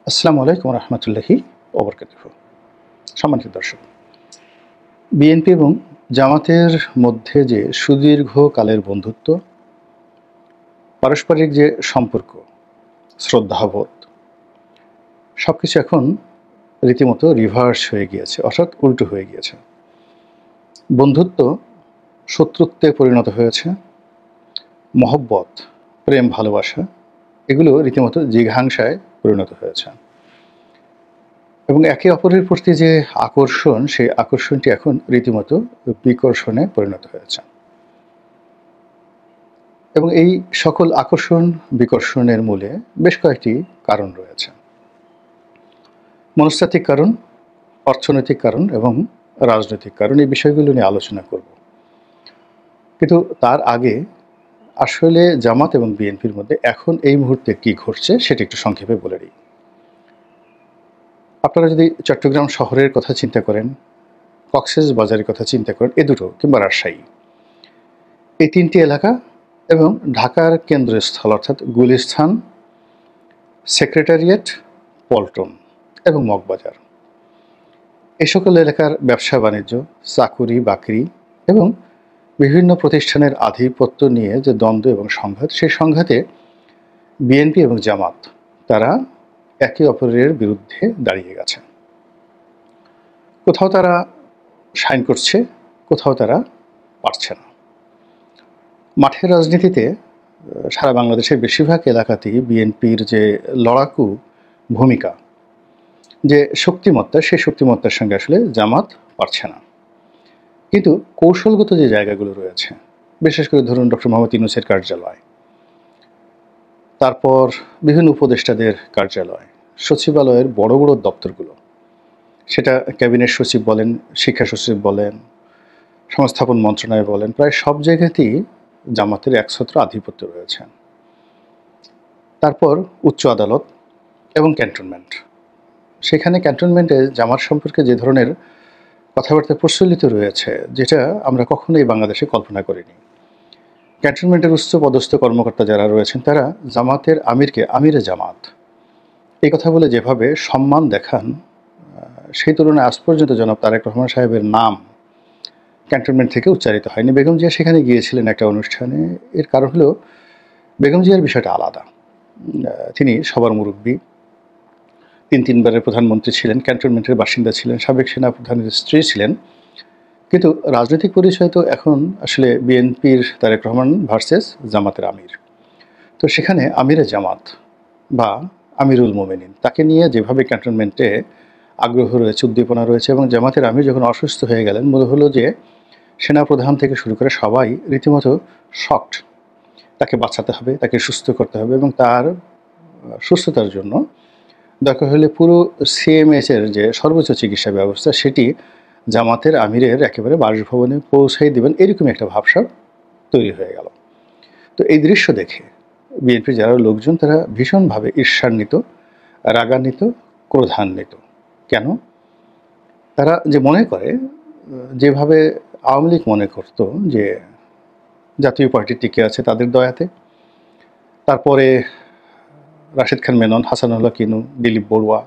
আসসালামু আলাইকুম রহমতুল্লাহি ওবরকাতুহু। সম্মানিত দর্শক, বিএনপি এবং জামাতের মধ্যে যে সুদীর্ঘ কালের বন্ধুত্ব, পারস্পরিক যে সম্পর্ক, শ্রদ্ধাবোধ, সবকিছু এখন রীতিমতো রিভার্স হয়ে গিয়েছে, অর্থাৎ উল্টো হয়ে গিয়েছে। বন্ধুত্ব শত্রুত্বে পরিণত হয়েছে, মহব্বত, প্রেম, ভালোবাসা এগুলো রীতিমতো জিঘাংসায় পরিণত হয়েছে এবং একে অপরের প্রতি যে আকর্ষণ, সেই আকর্ষণটি এখন রীতিমতো বিকর্ষণে পরিণত হয়েছে এবং এই সকল আকর্ষণ বিকর্ষণের মূলে বেশ কয়েকটি কারণ রয়েছে। মনস্তাত্ত্বিক কারণ, অর্থনৈতিক কারণ এবং রাজনৈতিক কারণ, এই বিষয়গুলো নিয়ে আলোচনা করব। কিন্তু তার আগে আসলে জামাত এবং বিএনপির মধ্যে এখন এই মুহূর্তে কি ঘটছে সেটা একটু সংক্ষেপে বলে দিই। আপনারা যদি চট্টগ্রাম শহরের কথা চিন্তা করেন, কক্সবাজারের কথা চিন্তা করেন, এ দুটো কিংবা রাজশাহী, এই তিনটি এলাকা এবং ঢাকার কেন্দ্রস্থল অর্থাৎ গুলিস্তান, সেক্রেটারিয়েট, পল্টন এবং মগবাজার, এই সকল এলাকার ব্যবসা বাণিজ্য, চাকুরি বাকরি এবং বিভিন্ন প্রতিষ্ঠানের আধিপত্য নিয়ে যে দ্বন্দ্ব এবং সংঘাত, সেই সংঘাতে বিএনপি এবং জামাত তারা একে অপরের বিরুদ্ধে দাঁড়িয়ে গেছে। কোথাও তারা সাইন করছে, কোথাও তারা পারছে না। মাঠের রাজনীতিতে সারা বাংলাদেশের বেশিরভাগ এলাকাতেই বিএনপির যে লড়াকু ভূমিকা, যে শক্তিমত্তা, সেই শক্তিমত্তার সঙ্গে আসলে জামাত পারছে না। কিন্তু কৌশলগত যে জায়গাগুলো রয়েছে, বিশেষ করে ধরুন ডক্টর মোহাম্মদ ইউনূসের কার্যালয়, তারপর বিভিন্ন উপদেষ্টাদের কার্যালয়, সচিবালয়ের বড় বড় দপ্তরগুলো, সেটা ক্যাবিনেট সচিব বলেন, শিক্ষা সচিব বলেন, সংস্থাপন মন্ত্রণালয় বলেন, প্রায় সব জায়গাতেই জামাতের একছত্র আধিপত্য রয়েছে। তারপর উচ্চ আদালত এবং ক্যান্টনমেন্ট, সেখানে ক্যান্টনমেন্টে জামাত সম্পর্কে যে ধরনের কথাবার্তা প্রচলিত রয়েছে, যেটা আমরা কখনোই বাংলাদেশে কল্পনা করিনি। ক্যান্টনমেন্টের উচ্চ পদস্থ কর্মকর্তা যারা রয়েছেন, তারা জামাতের আমিরকে আমিরে জামাত এই কথা বলে যেভাবে সম্মান দেখান, সেই তুলনায় আজ পর্যন্ত জনাব তারেক রহমান সাহেবের নাম ক্যান্টনমেন্ট থেকে উচ্চারিত হয়নি। বেগম জিয়া সেখানে গিয়েছিলেন একটা অনুষ্ঠানে। এর কারণ হলো বেগম জিয়ার বিষয়টা আলাদা। তিনি সবার মুরব্বী, তিনবারের প্রধানমন্ত্রী ছিলেন, ক্যান্টনমেন্টের বাসিন্দা ছিলেন, সাবেক সেনাপ্রধানের স্ত্রী ছিলেন। কিন্তু রাজনৈতিক পরিচয় তো এখন আসলে বিএনপির তারেক রহমান ভার্সেস জামাতের আমির। তো সেখানে আমিরে জামাত বা আমিরুল মোমেনিন, তাকে নিয়ে যেভাবে ক্যান্টনমেন্টে আগ্রহ রয়েছে, উদ্দীপনা রয়েছে, এবং জামাতের আমির যখন অসুস্থ হয়ে গেলেন, মনে হলো যে সেনাপ্রধান থেকে শুরু করে সবাই রীতিমতো শকড। তাকে বাঁচাতে হবে, তাকে সুস্থ করতে হবে এবং তার সুস্থতার জন্য দরকার হলে পুরো সিএমএইচের যে সর্বোচ্চ চিকিৎসা ব্যবস্থা, সেটি জামাতের আমিরের একেবারে বাসভবনে পৌঁছাই দেবেন, এরকম একটা ভাবসাব তৈরি হয়ে গেল। তো এই দৃশ্য দেখে বিএনপির যারা লোকজন, তারা ভীষণভাবে ঈর্ষান্বিত, রাগান্বিত, ক্রোধান্বিত। কেন? তারা যে মনে করে, যেভাবে আওয়ামী লীগ মনে করত যে জাতীয় পার্টি টিকে আছে তাদের দয়াতে, তারপরে রাশেদ খান মেনন, হাসানুল্লাহ কিনু, দিলীপ বড়ুয়া,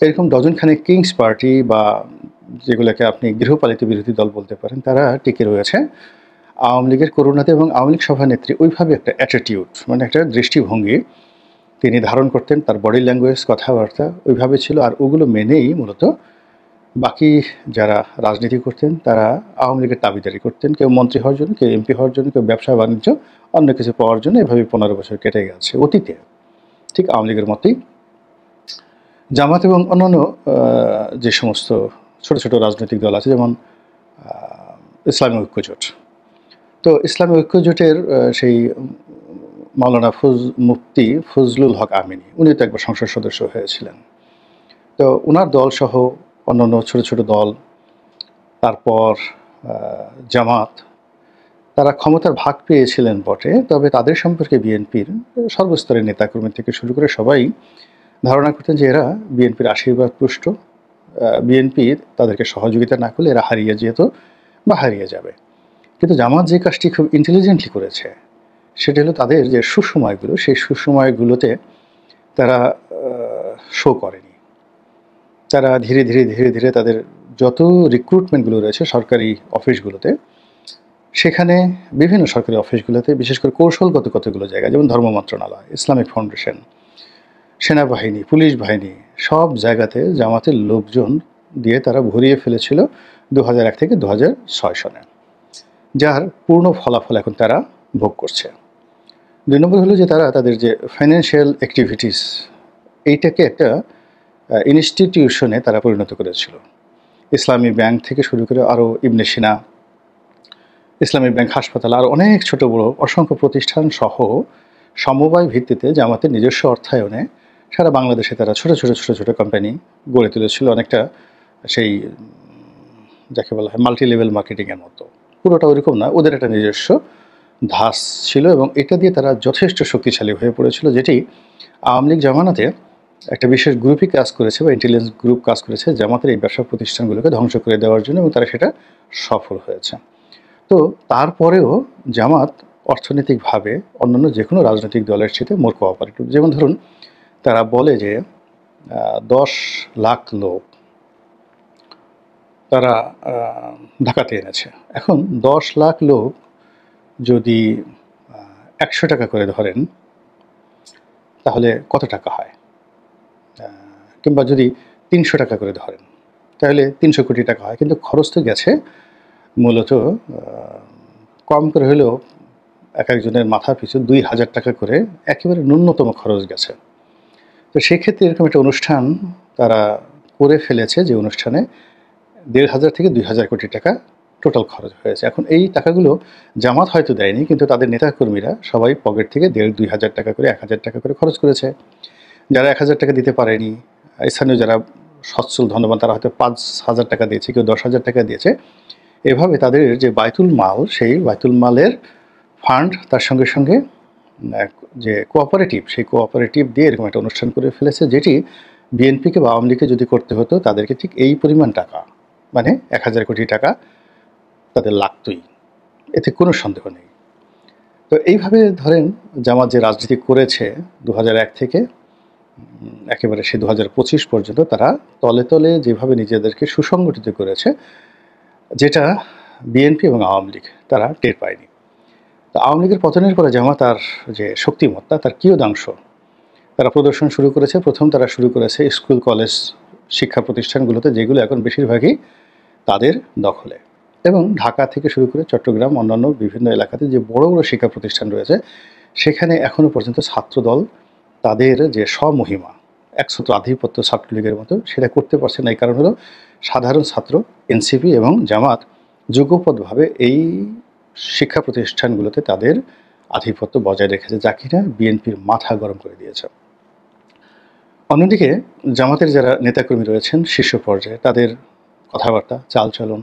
এরকম ডজনখানেক কিংস পার্টি বা যেগুলোকে আপনি গৃহপালিত বিরোধী দল বলতে পারেন, তারা টিকে রয়েছে আওয়ামী লীগের করুণাতে। এবং আওয়ামী লীগ সভানেত্রী ওইভাবে একটা অ্যাটিটিউড, মানে একটা দৃষ্টিভঙ্গি তিনি ধারণ করতেন, তার বডি ল্যাঙ্গুয়েজ, কথাবার্তা ওইভাবে ছিল। আর ওগুলো মেনেই মূলত বাকি যারা রাজনীতি করতেন, তারা আওয়ামী লীগের দাবিদারি করতেন, কেউ মন্ত্রী হওয়ার জন্য, কেউ এমপি হওয়ার জন্য, কেউ ব্যবসা বাণিজ্য অন্য কিছু পাওয়ার জন্য। এভাবে 15 বছর কেটে গেছে অতীতে, ঠিক আওয়ামী লীগের মতোই জামাত এবং অন্যান্য যে সমস্ত ছোট ছোট রাজনৈতিক দল আছে, যেমন ইসলামী ঐক্যজোট। তো ইসলামী ঐক্যজোটের সেই মাওলানা মুফতি ফজলুল হক আমিনী, উনি তো একবার সংসদ সদস্য হয়েছিলেন। তো ওনার দলসহ অন্যান্য ছোট ছোট দল, তারপর জামাত, তারা ক্ষমতার ভাগ পেয়েছিলেন বটে, তবে তাদের সম্পর্কে বিএনপির সর্বস্তরের নেতাকর্মী থেকে শুরু করে সবাই ধারণা করতেন যে এরা বিএনপির আশীর্বাদ পুষ্ট, বিএনপি তাদেরকে সহযোগিতা না করলে এরা হারিয়ে যেত বা হারিয়ে যাবে। কিন্তু জামাত যে কাজটি খুব ইন্টেলিজেন্টলি করেছে, সেটা হলো তাদের যে সুসময়গুলো, সেই সুসময়গুলোতে তারা শো করেনি। তারা ধীরে ধীরে ধীরে ধীরে তাদের যত রিক্রুটমেন্টগুলো রয়েছে সরকারি অফিসগুলোতে, সেখানে বিভিন্ন সরকারি অফিসগুলোতে বিশেষ করে কৌশলগত কতগুলো জায়গা, যেমন ধর্ম মন্ত্রণালয়, ইসলামিক ফাউন্ডেশন, সেনাবাহিনী, পুলিশ বাহিনী, সব জায়গাতে জামাতের লোকজন দিয়ে তারা ভরিয়ে ফেলেছিল 2001 থেকে 2006 সনে, যার পূর্ণ ফলাফল এখন তারা ভোগ করছে। 2 নম্বর হলো যে তারা তাদের যে ফাইন্যান্সিয়াল অ্যাক্টিভিটিস, এইটাকে একটা ইনস্টিটিউশনে তারা পরিণত করেছিল। ইসলামী ব্যাংক থেকে শুরু করে আরও ইবনে সিনা, ইসলামী ব্যাংক, হাসপাতাল, আর অনেক ছোট বড় অসংখ্য প্রতিষ্ঠান সহ সমবায় ভিত্তিতে জামাতের নিজস্ব অর্থায়নে সারা বাংলাদেশে তারা ছোট ছোট ছোট ছোট কোম্পানি গড়ে তুলেছিল, অনেকটা সেই যাকে বলা হয় মাল্টি লেভেল মার্কেটিংয়ের মতো। পুরোটা ওইরকম না, ওদের একটা নিজস্ব ধাস ছিল এবং এটা দিয়ে তারা যথেষ্ট শক্তিশালী হয়ে পড়েছিল, যেটি আওয়ামী লীগ জামানাতে একটা বিশেষ গ্রুপই কাজ করেছে বা ইন্টেলিজেন্স গ্রুপ কাজ করেছে জামাতের এই ব্যবসা প্রতিষ্ঠানগুলোকে ধ্বংস করে দেওয়ার জন্য, এবং তারা সেটা সফল হয়েছে। তো তারপরেও জামাত অর্থনৈতিকভাবে অন্যান্য যে কোনো রাজনৈতিক দলের সাথে মোর কোঅপারেটিভ। যেমন ধরুন, তারা বলে যে 10 লাখ লোক তারা ঢাকাতে এনেছে। এখন 10 লাখ লোক যদি 100 টাকা করে ধরেন, তাহলে কত টাকা হয়? কিংবা যদি 300 টাকা করে ধরেন, তাহলে 300 কোটি টাকা হয়। কিন্তু খরচ তো গেছে মূলত কম করে হলেও এক একজনের মাথা পিছু 2000 টাকা করে একেবারে ন্যূনতম খরচ গেছে। তো সেক্ষেত্রে এরকম একটা অনুষ্ঠান তারা করে ফেলেছে, যে অনুষ্ঠানে 1500 থেকে 2000 কোটি টাকা টোটাল খরচ হয়েছে। এখন এই টাকাগুলো জামাত হয়তো দেয়নি, কিন্তু তাদের নেতাকর্মীরা সবাই পকেট থেকে 1500 টাকা করে 1000 টাকা করে খরচ করেছে। যারা 1000 টাকা দিতে পারেনি, স্থানীয় যারা সচ্ছল ধনবান, তারা হয়তো 5000 টাকা দিয়েছে, কেউ 10,000 টাকা দিয়েছে। এভাবে তাদের যে বায়তুল মাল, সেই বায়তুল মালের ফান্ড, তার সঙ্গে সঙ্গে যে কোঅপারেটিভ, সেই কোঅপারেটিভ দিয়ে এরকম একটা অনুষ্ঠান করে ফেলেছে, যেটি বিএনপিকে বা আওয়ামী লীগকে যদি করতে হতো তাদেরকে ঠিক এই পরিমাণ টাকা, মানে 1000 কোটি টাকা তাদের লাগতই, এতে কোনো সন্দেহ নেই। তো এইভাবে ধরেন জামাত যে রাজনীতি করেছে 2001 থেকে একেবারে সে 2025 পর্যন্ত, তারা তলে তলে যেভাবে নিজেদেরকে সুসংগঠিত করেছে, যেটা বিএনপি এবং আওয়ামী লীগ তারা টের পায়নি। তো আওয়ামী লীগের পতনের পরে জামাত তার যে শক্তিমত্তা, তার কিয়দাংশ তারা প্রদর্শন শুরু করেছে। প্রথম তারা শুরু করেছে স্কুল কলেজ শিক্ষা প্রতিষ্ঠানগুলোতে, যেগুলো এখন বেশিরভাগই তাদের দখলে, এবং ঢাকা থেকে শুরু করে চট্টগ্রাম, অন্যান্য বিভিন্ন এলাকাতে যে বড় বড় শিক্ষা প্রতিষ্ঠান রয়েছে, সেখানে এখনও পর্যন্ত ছাত্রদল তাদের যে স্বমহিমা, একছত্র আধিপত্য ছাত্রলীগের মতো, সেটা করতে পারছে না। এই কারণ হলো সাধারণ ছাত্র, এনসিপি এবং জামাত যুগপৎভাবে এই শিক্ষা প্রতিষ্ঠানগুলোতে তাদের আধিপত্য বজায় রেখেছে, যা কিনা বিএনপির মাথা গরম করে দিয়েছে। অন্যদিকে জামাতের যারা নেতাকর্মী রয়েছেন শীর্ষ পর্যায়ে, তাদের কথাবার্তা, চালচলন,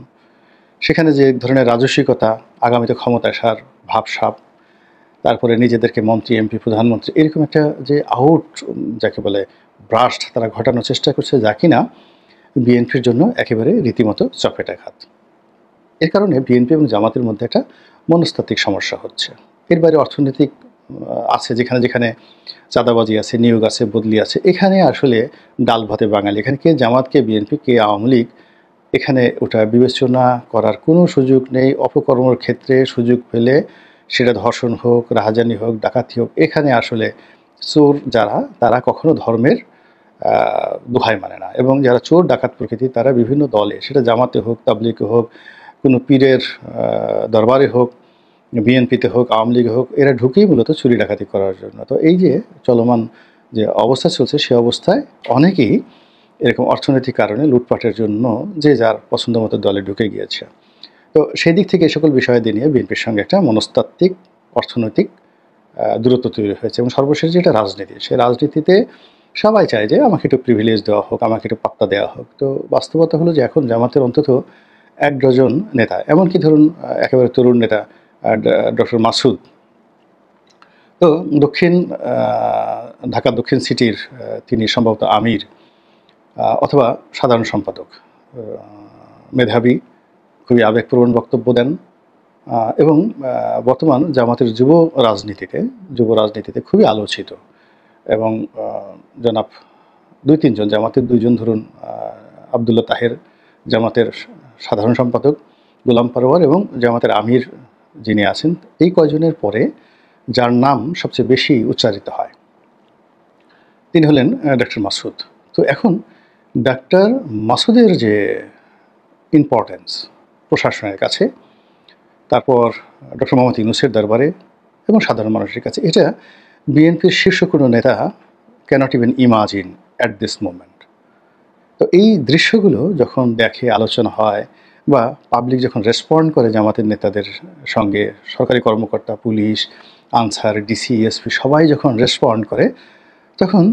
সেখানে যে ধরনের রাজস্বিকতা, আগামীতে ক্ষমতা আসার ভাবসাব, তারপরে নিজেদেরকে মন্ত্রী, এমপি, প্রধানমন্ত্রী, এরকম একটা যে আউট, যাকে বলে ব্রাস্ট, তারা ঘটানোর চেষ্টা করছে, যা কিনা বিএনপির জন্য একেবারে রীতিমতো চপেটাঘাত। এর কারণে বিএনপি এবং জামাতের মধ্যে একটা মনস্তাত্ত্বিক সমস্যা হচ্ছে। এর বাইরে অর্থনৈতিক আছে, যেখানে যেখানে চাঁদাবাজি আছে, নিয়োগ আছে, বদলি আছে, এখানে আসলে ডাল ভাতে বাঙালি। এখানে কে জামাত, কে বিএনপি, কে আওয়ামী লীগ, এখানে ওটা বিবেচনা করার কোনো সুযোগ নেই। অপকর্মের ক্ষেত্রে সুযোগ পেলে, সেটা ধর্ষণ হোক, রাহাজানি হোক, ডাকাতি হোক, এখানে আসলে চোর যারা, তারা কখনো ধর্মের দোহাই মানে না। এবং যারা চোর ডাকাত প্রকৃতি, তারা বিভিন্ন দলে, সেটা জামাতে হোক, তাবলিগে হোক, কোনো পীরের দরবারে হোক, বিএনপিতে হোক, আওয়ামী লীগে হোক, এরা ঢুকেই মূলত চুরি ডাকাতি করার জন্য। তো এই যে চলমান যে অবস্থা চলছে, সে অবস্থায় অনেকেই এরকম অর্থনৈতিক কারণে লুটপাটের জন্য যে যার পছন্দ মতো দলে ঢুকে গিয়েছে। তো সেই দিক থেকে এই সকল বিষয়াদি নিয়ে বিএনপির সঙ্গে একটা মনস্তাত্ত্বিক, অর্থনৈতিক দূরত্ব তৈরি হয়েছে। এবং সর্বশেষ যেটা রাজনীতি, সেই রাজনীতিতে সবাই চায় যে আমাকে একটু প্রিভিলেজ দেওয়া হোক, আমাকে একটু পাত্তা দেওয়া হোক। তো বাস্তবতা হলো যে এখন জামাতের অন্তত 1 ডজন নেতা, এমনকি ধরুন একেবারে তরুণ নেতা ডক্টর মাসুদ, তো ঢাকা দক্ষিণ সিটির তিনি সম্ভবত আমির অথবা সাধারণ সম্পাদক, মেধাবী, খুবই আবেগপ্রবণ বক্তব্য দেন, এবং বর্তমান জামাতের যুব রাজনীতিতে খুবই আলোচিত। এবং জনাব 2-3 জন, জামাতের 2 জন ধরুন, আবদুল্লাহ তাহের জামাতের সাধারণ সম্পাদক, গোলাম পরোয়ার এবং জামাতের আমির যিনি আছেন, এই কয়জনের পরে যার নাম সবচেয়ে বেশি উচ্চারিত হয় তিনি হলেন ডক্টর মাসুদ। তো এখন ডাক্তার মাসুদের যে ইম্পর্টেন্স প্রশাসনের কাছে, তারপর ডক্টর মোহাম্মদ ইউনূসের দরবারে এবং সাধারণ মানুষের কাছে, এটা বিএনপির শীর্ষ কোনো নেতা cannot even imagine at this moment. তো এই দৃশ্যগুলো যখন দেখে, আলোচনা হয়, বা পাবলিক যখন রেসপন্ড করে জামাতের নেতাদের সঙ্গে, সরকারি কর্মকর্তা, পুলিশ, আনসার, ডিসি, এসপি সবাই যখন রেসপন্ড করে, তখন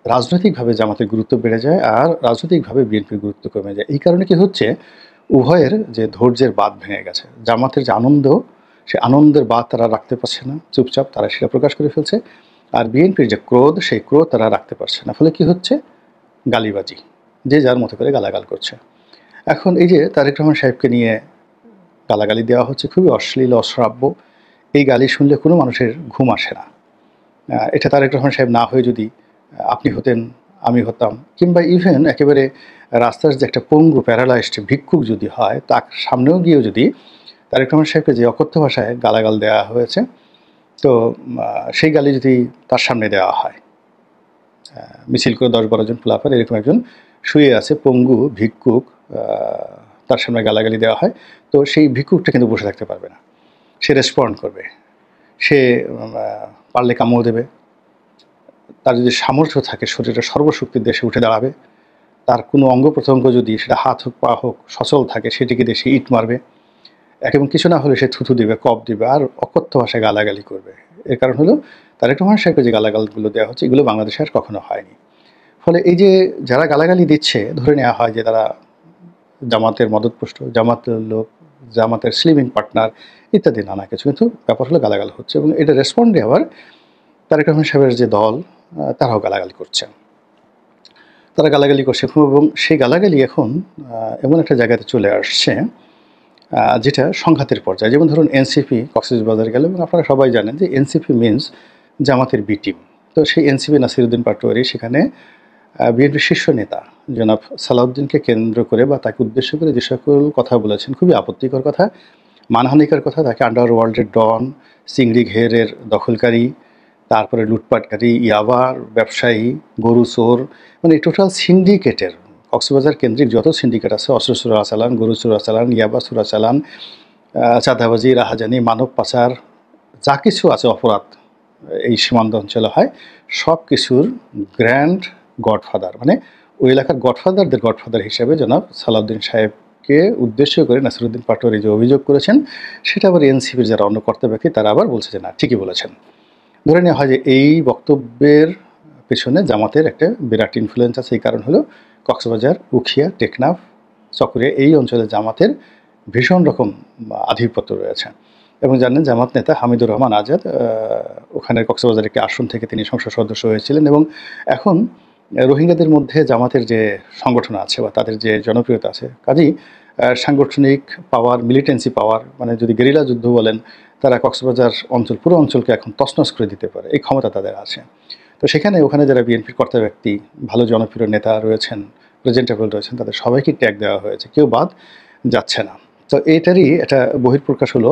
রাজনৈতিকভাবে জামাতের গুরুত্ব বেড়ে যায় আর রাজনৈতিকভাবে বিএনপির গুরুত্ব কমে যায়। এই কারণে কি হচ্ছে, উভয়ের যে ধৈর্যের বাঁধ ভেঙে গেছে। জামাতের যে আনন্দ, সে আনন্দের বাঁধ তারা রাখতে পারছে না, চুপচাপ তারা সেটা প্রকাশ করে ফেলছে। আর বিএনপির যে ক্রোধ, সেই ক্রোধ তারা রাখতে পারছে না। ফলে কি হচ্ছে, গালিবাজি, যে যার মতো করে গালাগাল করছে। এখন এই যে তারেক রহমান সাহেবকে নিয়ে গালাগালি দেওয়া হচ্ছে, খুবই অশ্লীল, অশ্রাব্য। এই গালি শুনলে কোনো মানুষের ঘুম আসে না। এটা তারেক রহমান সাহেব না হয়ে যদি আপনি হতেন, আমি হতাম, কিংবা ইভেন একেবারে রাস্তার যে একটা পঙ্গু প্যারালাইজড ভিক্ষুক যদি হয়, তার সামনেও গিয়েও যদি তারেক রহমান সাহেবকে যে অকথ্য ভাষায় গালাগাল দেওয়া হয়েছে, তো সেই গালি যদি তার সামনে দেওয়া হয়, মিছিল করে 10-12 জন পোলাপান, এরকম একজন শুয়ে আছে পঙ্গু ভিক্ষুক, তার সামনে গালাগালি দেওয়া হয়, তো সেই ভিক্ষুকটা কিন্তু বসে থাকতে পারবে না, সে রেসপন্ড করবে, সে পারলে কামড় দেবে, তার যদি সামর্থ্য থাকে শরীরের সর্বশক্তির দেশে উঠে দাঁড়াবে, তার কোনো অঙ্গ প্রত্যঙ্গ যদি, সেটা হাত হোক পা হোক, সচল থাকে, সেটিকে দিয়ে সে ইট মারবে, এবং কিছু না হলে সে থুথু দিবে, কপ দিবে, আর অকথ্য ভাষায় গালাগালি করবে। এর কারণ হলো তারেক রহমান সাহেবকে যে গালাগালগুলো দেওয়া হচ্ছে, এগুলো বাংলাদেশে আর কখনো হয়নি। ফলে এই যে যারা গালাগালি দিচ্ছে, ধরে নেওয়া হয় যে তারা জামাতের মদতপুষ্ট, জামাতের লোক, জামাতের স্লিমিং পার্টনার ইত্যাদি নানা কিছু, কিন্তু ব্যাপার হলো গালাগাল হচ্ছে। এবং এটা রেসপন্ডে আবার তারেক রহমান সাহেবের যে দল, তারাও গালাগালি করছে, তারা গালাগালি করছে, এবং সেই গালাগালি এখন এমন একটা জায়গাতে চলে আসছে যেটা সংঘাতের পর্যায়ে। যেমন ধরুন এনসিপি কক্সবাজার গেল, এবং আপনারা সবাই জানেন যে এনসিপি মিনস জামাতের বি টিম। তো সেই এনসিপি নাসিরউদ্দিন পাটোয়ারি সেখানে বিএনপির শীর্ষ নেতা জনাব সালাউদ্দিনকে কেন্দ্র করে বা তাকে উদ্দেশ্য করে যে সকল কথা বলেছেন, খুবই আপত্তিকর কথা, মানহানিকর কথা, তাকে আন্ডারওয়ার্ল্ডের ডন, চিংড়ি ঘেরের দখলকারী, তারপরে লুটপাটকারী, ইয়াবার ব্যবসায়ী, গরু চোর, মানে টোটাল সিন্ডিকেটের, কক্সবাজার কেন্দ্রিক যত সিন্ডিকেট আছে, অস্ত্র চোরাচালান, গরু চোরাচালান, ইয়াবা চোরাচালান, চাঁদাবাজি, রাহাজানি, মানব পাচার, যা কিছু আছে অপরাধ এই সীমান্ত অঞ্চলে হয়, সব কিছুর গ্র্যান্ড গডফাদার, মানে ওই এলাকার গডফাদারদের গডফাদার হিসেবে জনাব সালাউদ্দিন সাহেবকে উদ্দেশ্য করে নাসিরউদ্দিন পাটোয়ারি যে অভিযোগ করেছেন, সেটা আবার এনসিপির যারা অন্য কর্তাব্যক্তি তারা আবার বলছে যে না, ঠিকই বলেছেন। ধরে নেওয়া হয় যে এই বক্তব্যের পেছনে জামাতের একটা বিরাট ইনফ্লুয়েন্স আছে। এই কারণ হলো কক্সবাজার, উখিয়া, টেকনাফ, চকরিয়া এই অঞ্চলে জামাতের ভীষণ রকম আধিপত্য রয়েছে। এবং জানেন জামাত নেতা হামিদুর রহমান আজাদ ওখানে কক্সবাজারের একটি আসন থেকে তিনি সংসদ সদস্য হয়েছিলেন, এবং এখন রোহিঙ্গাদের মধ্যে জামাতের যে সংগঠন আছে বা তাদের যে জনপ্রিয়তা আছে, কাজেই সাংগঠনিক পাওয়ার, মিলিটেন্সি পাওয়ার, মানে যদি গেরিলা যুদ্ধ বলেন, তারা কক্সবাজার অঞ্চল, পুরো অঞ্চলকে এখন তছনছ করে দিতে পারে, এই ক্ষমতা তাদের আছে। তো সেখানে ওখানে যারা বিএনপির কর্তা ব্যক্তি, ভালো জনপ্রিয় নেতা রয়েছেন, প্রেজেন্টেবল রয়েছেন, তাদের সবাইকে ট্যাগ দেওয়া হয়েছে, কেউ বাদ যাচ্ছে না। তো এইটারই একটা বহিঃপ্রকাশ হলো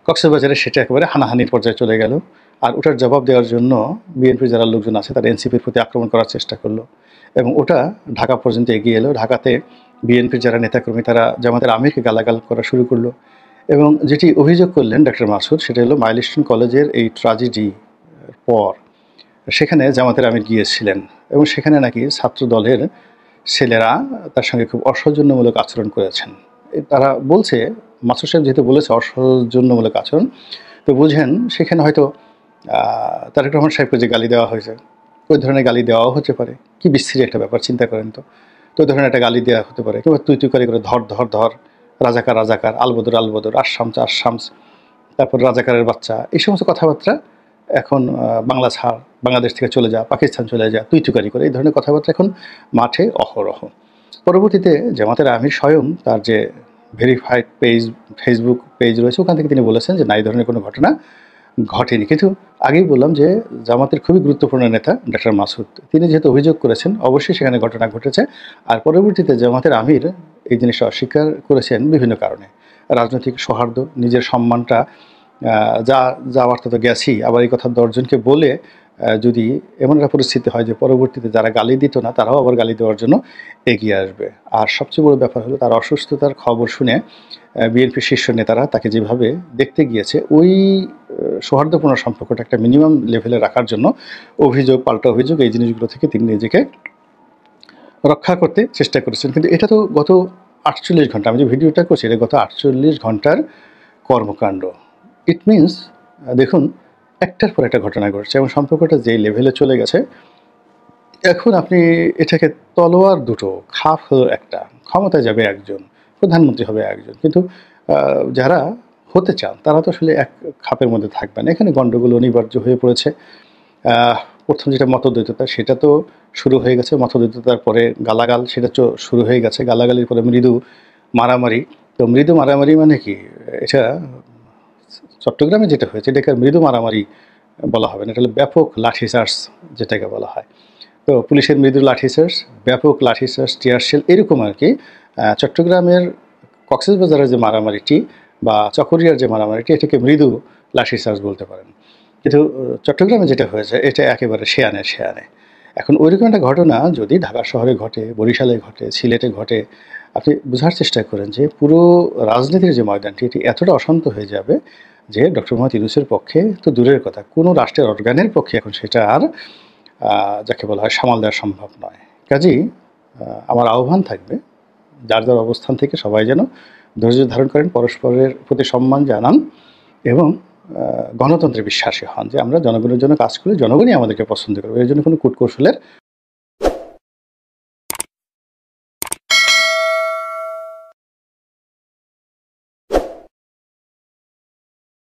কক্সবাজারে, সেটা একেবারে হানাহানির পর্যায়ে চলে গেল। আর ওটার জবাব দেওয়ার জন্য বিএনপির যারা লোকজন আছে তারা এনসিপির প্রতি আক্রমণ করার চেষ্টা করলো, এবং ওটা ঢাকা পর্যন্ত এগিয়ে এলো। ঢাকাতে বিএনপির যারা নেতাকর্মী তারা জামাতের আমিরকে গালাগাল করা শুরু করলো, এবং যেটি অভিযোগ করলেন ডক্টর মাসুদ, সেটা হলো মাইলস্টোন কলেজের এই ট্র্যাজেডি পর সেখানে জামাতের আমির গিয়েছিলেন, এবং সেখানে নাকি ছাত্র দলের ছেলেরা তার সঙ্গে খুব অসৌজন্যমূলক আচরণ করেছেন। তারা বলছে, মাসুদ সাহেব যেহেতু বলেছে অসৌজন্যমূলক আচরণ, তো বুঝেন সেখানে হয়তো তারেক রহমান সাহেবকে যে গালি দেওয়া হয়েছে, ওই ধরনের গালি দেওয়াও হতে পারে। কি বিশ্রী একটা ব্যাপার, চিন্তা করেন তো। তো ওই ধরনের একটা গালি দেওয়া হতে পারে, কিংবা তুই তুই করে ধর ধর ধর, রাজাকার রাজাকার, আলবদর আলবদর, আশামস আশামস, তারপর রাজাকারের বাচ্চা, এই সমস্ত কথাবার্তা এখন বাংলা ছাড়, বাংলাদেশ থেকে চলে যা, পাকিস্তান চলে যা, তুই তুকারি করে, এই ধরনের কথাবার্তা এখন মাঠে অহরহ। পরবর্তীতে জামাতের আমির স্বয়ং তার যে ভেরিফাইড পেজ, ফেসবুক পেজ রয়েছে, ওখান থেকে তিনি বলেছেন যে না, এই ধরনের কোনো ঘটনা ঘটেনি। কিন্তু আগেই বললাম যে জামাতের খুবই গুরুত্বপূর্ণ নেতা ডক্টর মাসুদ তিনি যেহেতু অভিযোগ করেছেন অবশ্যই সেখানে ঘটনা ঘটেছে। আর পরবর্তীতে জামাতের আমির এই জিনিসটা অস্বীকার করেছেন বিভিন্ন কারণে। রাজনৈতিক সৌহার্দ্য, নিজের সম্মানটা যা যাওয়ার তো গেছি, আবার এই কথা ১০ জনকে বলে যদি এমন একটা পরিস্থিতি হয় যে পরবর্তীতে যারা গালি দিত না তারাও আবার গালি দেওয়ার জন্য এগিয়ে আসবে। আর সবচেয়ে বড় ব্যাপার হলো তার অসুস্থতার খবর শুনে বিএনপির শীর্ষ নেতারা তাকে যেভাবে দেখতে গিয়েছে ওই সৌহার্দ্যপূর্ণ সম্পর্কটা একটা মিনিমাম লেভেলে রাখার জন্য অভিযোগ, পাল্টা অভিযোগ এই জিনিসগুলো থেকে তিনি নিজেকে রক্ষা করতে চেষ্টা করেছেন। কিন্তু এটা তো গত ৪৮ ঘন্টা, আমি যে ভিডিওটা করছি এটা গত ৪৮ ঘন্টার কর্মকাণ্ড। ইট মিনস দেখুন একটার পর একটা ঘটনা ঘটছে এবং সম্পর্কটা যেই লেভেলে চলে গেছে এখন আপনি এটাকে তলোয়ার দুটো, খাপ হলো একটা, ক্ষমতায় যাবে একজন, প্রধানমন্ত্রী হবে একজন, কিন্তু যারা হতে চান তারা তো আসলে এক খাপের মধ্যে থাকবে না। এখানে গণ্ডগোল অনিবার্য হয়ে পড়েছে। আহ, প্রথম যেটা মতদ্বৈততা সেটা তো শুরু হয়ে গেছে, মতদ্বৈততার পরে গালাগাল সেটা তো শুরু হয়ে গেছে, গালাগালির পরে মৃদু মারামারি। তো মৃদু মারামারি মানে কি, এটা চট্টগ্রামে যেটা হয়েছে এটাকে আর মৃদু মারামারি বলা হবে না, এটা হলো ব্যাপক লাঠিচার্জ যেটাকে বলা হয়। তো পুলিশের মৃদু লাঠিচার্জ, ব্যাপক লাঠিচার্জ, টিয়ারশেল এরকম আর কি। চট্টগ্রামের কক্সবাজারের যে মারামারিটি বা চকরিয়ার যে মারামারিটি এটাকে মৃদু লাঠিচার্জ বলতে পারেন। কিন্তু চট্টগ্রামে যেটা হয়েছে এটা একেবারে শেয়ানে শেয়ানে। এখন ওইরকম একটা ঘটনা যদি ঢাকা শহরে ঘটে, বরিশালে ঘটে, সিলেটে ঘটে, আপনি বোঝার চেষ্টা করেন যে পুরো রাজনীতির যে ময়দানটি এটি এতটা অশান্ত হয়ে যাবে যে ডক্টর মোহাম্মদ ইউনূসের পক্ষে তো দূরের কথা, কোনো রাষ্ট্রের অর্গানের পক্ষে এখন সেটা আর যাকে বলা হয় সামাল দেওয়া সম্ভব নয়। কাজেই আমার আহ্বান থাকবে যার যার অবস্থান থেকে সবাই যেন ধৈর্য ধারণ করেন, পরস্পরের প্রতি সম্মান জানান এবং গণতন্ত্রে বিশ্বাসী হন যে আমরা জনগণের জন্য কাজ করলে জনগণই আমাদেরকে পছন্দ করবে। এর জন্য কোনো কূটকৌশলের